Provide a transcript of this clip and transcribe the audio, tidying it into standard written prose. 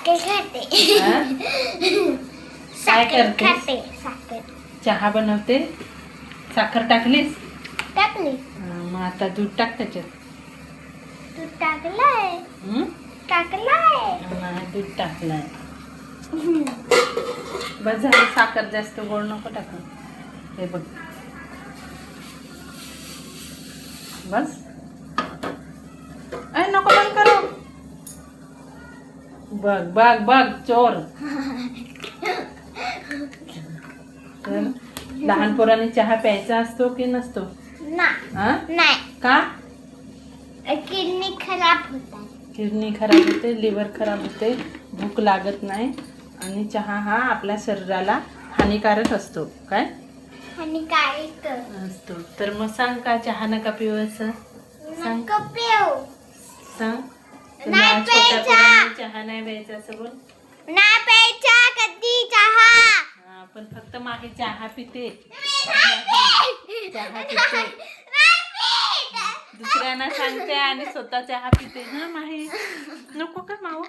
साखर खाते. हा? काय करते? खाते साखर. चहा बनवते. साखर टाकलीस? टाकली. मग आता दूध टाक त्याच्यात. दूध टाकलंय. हं? टाकलंय. नाही, दूध टाकलंय. बस झालं. साखर जास्त गोड नको टाकू. हे बघ. बस. नको बंद करू. बघ बघ बघ चोर. तर लहान पोरांनी चहा प्यायचा असतो की नसतो? नाही. का? किडनी खराब होतात. किडनी खराब होते, लिव्हर खराब होते, भूक लागत नाही आणि चहा हा आपल्या शरीराला हानिकारक असतो. काय हानिकारक असतो? तर मग सांग का चहा नका पिऊ असं? सांग. नको पिऊ. सांग. नाही छोट्या प्यायचा. पोरांनी चहा नाही प्यायचा असं बोल. नाही प्यायचा कधी चहा. हा, पण फक्त माही चहा पिते. चहा पिते. नाही पीत. दुसऱ्यांना सांगते आणि स्वतः चहा पिते ना माही. नको का माऊ?